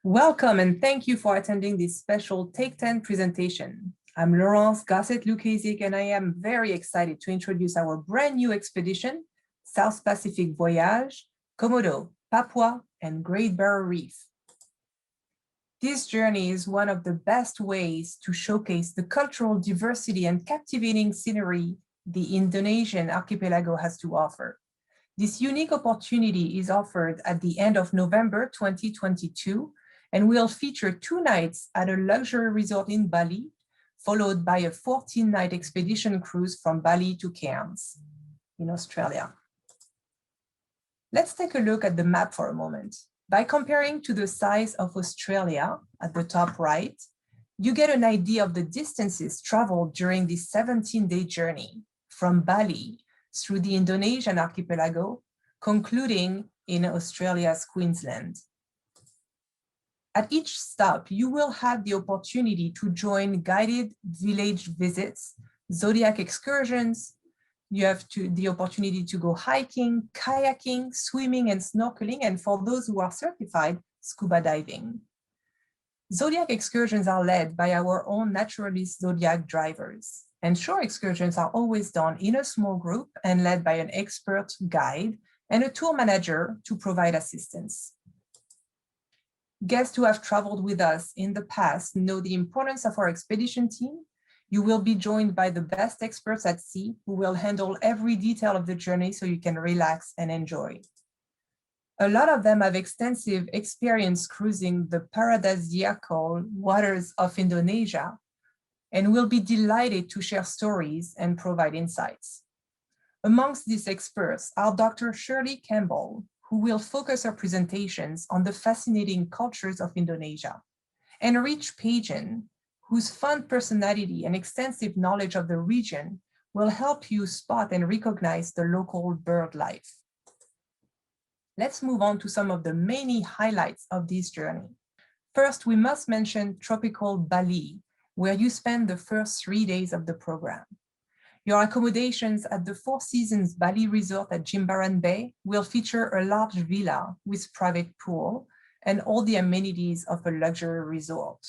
Welcome and thank you for attending this special Take 10 presentation. I'm Laurence Garcet-Lukazik and I am very excited to introduce our brand new expedition, South Pacific Voyage, Komodo, Papua, and Great Barrier Reef. This journey is one of the best ways to showcase the cultural diversity and captivating scenery the Indonesian archipelago has to offer. This unique opportunity is offered at the end of November 2022 and will feature 2 nights at a luxury resort in Bali, followed by a 14-night expedition cruise from Bali to Cairns in Australia. Let's take a look at the map for a moment. By comparing to the size of Australia at the top right, you get an idea of the distances traveled during this 17-day journey from Bali through the Indonesian archipelago, concluding in Australia's Queensland. At each stop, you will have the opportunity to join guided village visits, zodiac excursions. You have the opportunity to go hiking, kayaking, swimming, and snorkeling, and for those who are certified, scuba diving. Zodiac excursions are led by our own naturalist zodiac drivers, and shore excursions are always done in a small group and led by an expert guide and a tour manager to provide assistance. Guests who have traveled with us in the past know the importance of our expedition team. You will be joined by the best experts at sea who will handle every detail of the journey so you can relax and enjoy. A lot of them have extensive experience cruising the paradisiacal waters of Indonesia and will be delighted to share stories and provide insights. Amongst these experts are Dr. Shirley Campbell, who will focus her presentations on the fascinating cultures of Indonesia, and Rich Pagan, whose fun personality and extensive knowledge of the region will help you spot and recognize the local bird life. Let's move on to some of the many highlights of this journey. First, we must mention tropical Bali, where you spend the first 3 days of the program. Your accommodations at the Four Seasons Bali Resort at Jimbaran Bay will feature a large villa with private pool and all the amenities of a luxury resort.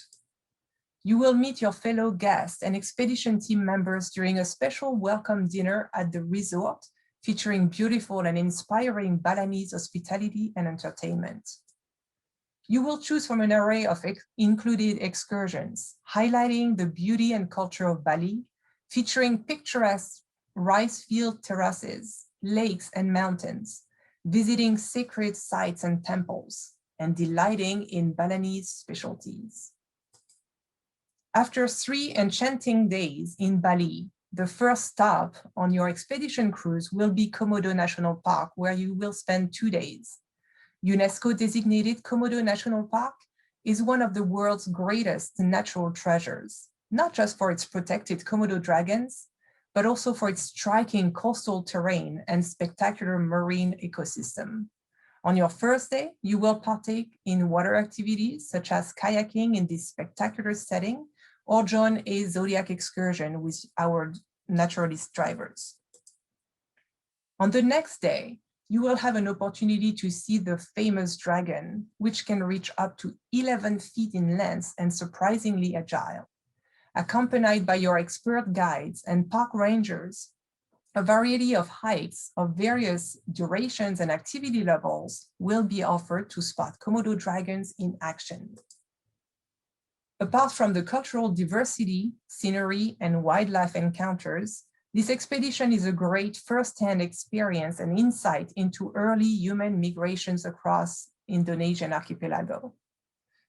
You will meet your fellow guests and expedition team members during a special welcome dinner at the resort, featuring beautiful and inspiring Balinese hospitality and entertainment. You will choose from an array of included excursions, highlighting the beauty and culture of Bali, featuring picturesque rice field terraces, lakes and mountains, visiting sacred sites and temples, and delighting in Balinese specialties. After 3 enchanting days in Bali, the first stop on your expedition cruise will be Komodo National Park, where you will spend 2 days. UNESCO-designated Komodo National Park is one of the world's greatest natural treasures, not just for its protected Komodo dragons, but also for its striking coastal terrain and spectacular marine ecosystem. On your first day, you will partake in water activities such as kayaking in this spectacular setting, or join a zodiac excursion with our naturalist drivers. On the next day, you will have an opportunity to see the famous dragon, which can reach up to 11 feet in length and surprisingly agile. Accompanied by your expert guides and park rangers, a variety of hikes of various durations and activity levels will be offered to spot Komodo dragons in action. Apart from the cultural diversity, scenery, and wildlife encounters, this expedition is a great first-hand experience and insight into early human migrations across Indonesian archipelago.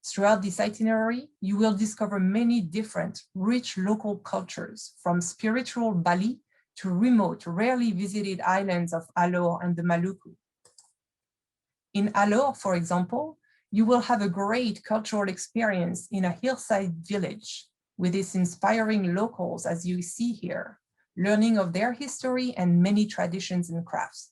Throughout this itinerary, you will discover many different, rich local cultures, from spiritual Bali to remote, rarely visited islands of Alor and the Maluku. In Alor, for example, you will have a great cultural experience in a hillside village with its inspiring locals, as you see here, learning of their history and many traditions and crafts.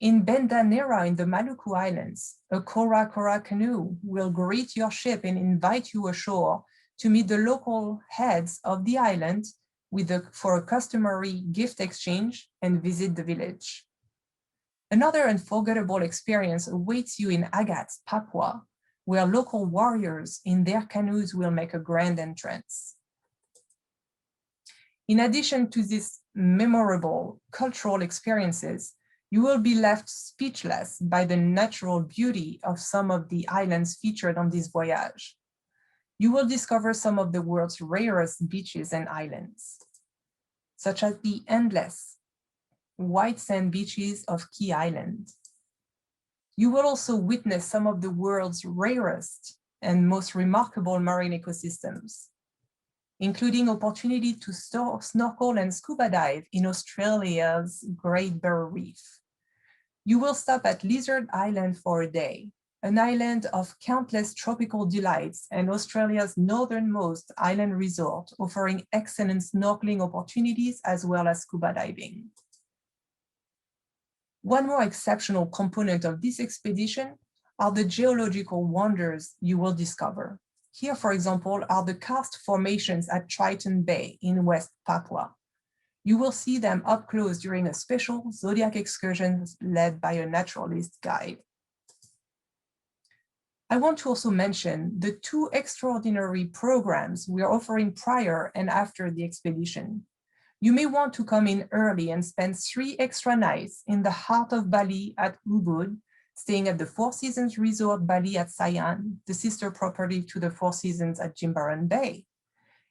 In Benda Nera in the Maluku Islands, a Kora Kora canoe will greet your ship and invite you ashore to meet the local heads of the island for a customary gift exchange and visit the village. Another unforgettable experience awaits you in Agats, Papua, where local warriors in their canoes will make a grand entrance. In addition to these memorable cultural experiences, you will be left speechless by the natural beauty of some of the islands featured on this voyage. You will discover some of the world's rarest beaches and islands, such as the endless white sand beaches of Key Island. You will also witness some of the world's rarest and most remarkable marine ecosystems, including opportunity to snorkel and scuba dive in Australia's Great Barrier Reef. You will stop at Lizard Island for a day, an island of countless tropical delights and Australia's northernmost island resort, offering excellent snorkeling opportunities as well as scuba diving. One more exceptional component of this expedition are the geological wonders you will discover. Here, for example, are the karst formations at Triton Bay in West Papua. You will see them up close during a special Zodiac excursion led by a naturalist guide. I want to also mention the two extraordinary programs we are offering prior and after the expedition. You may want to come in early and spend 3 extra nights in the heart of Bali at Ubud, staying at the Four Seasons Resort Bali at Sayan, the sister property to the Four Seasons at Jimbaran Bay.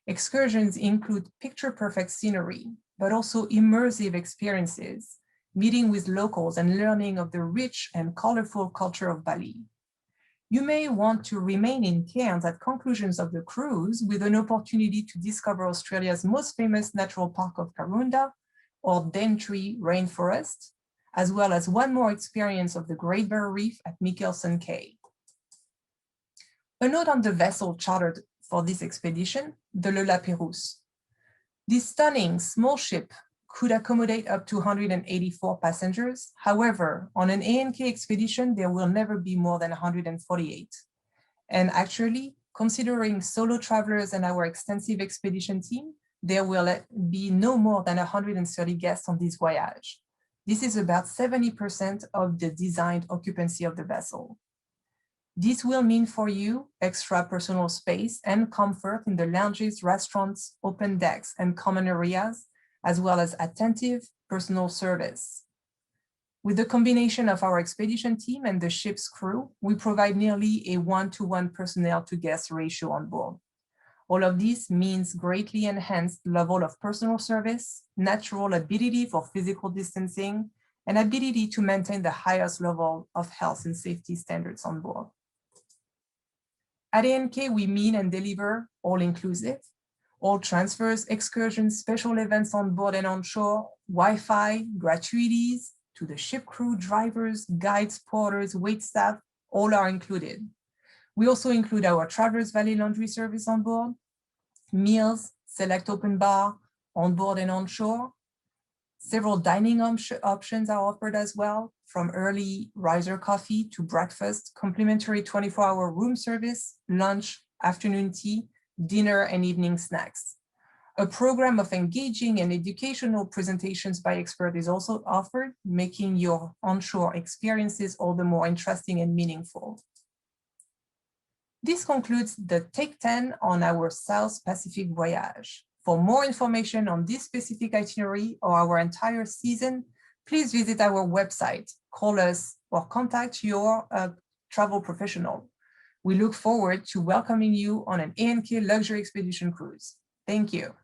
Excursions include picture-perfect scenery, but also immersive experiences, meeting with locals and learning of the rich and colorful culture of Bali. You may want to remain in Cairns at conclusions of the cruise with an opportunity to discover Australia's most famous natural park of Karoonda or Daintree Rainforest, as well as one more experience of the Great Barrier Reef at Michelson Cay. A note on the vessel chartered for this expedition, the Le Lapérouse. This stunning small ship could accommodate up to 184 passengers. However, on an ANK expedition, there will never be more than 148. And actually, considering solo travelers and our extensive expedition team, there will be no more than 130 guests on this voyage. This is about 70% of the designed occupancy of the vessel. This will mean for you extra personal space and comfort in the lounges, restaurants, open decks, and common areas, as well as attentive personal service. With the combination of our expedition team and the ship's crew, we provide nearly a 1-to-1 personnel to guest ratio on board. All of this means greatly enhanced level of personal service, natural ability for physical distancing, and ability to maintain the highest level of health and safety standards on board. At ANK, we mean and deliver all-inclusive, all transfers, excursions, special events on board and on shore, Wi-Fi, gratuities to the ship crew, drivers, guides, porters, wait staff, all are included. We also include our Travelers Valley laundry service on board, meals, select open bar, on board and on shore. Several dining options are offered as well, from early riser coffee to breakfast, complimentary 24-hour room service, lunch, afternoon tea, dinner, and evening snacks. A program of engaging and educational presentations by experts is also offered, making your onshore experiences all the more interesting and meaningful. This concludes the Take 10 on our South Pacific voyage. For more information on this specific itinerary or our entire season, please visit our website, call us, or contact your travel professional. We look forward to welcoming you on an ANK Luxury Expedition cruise. Thank you.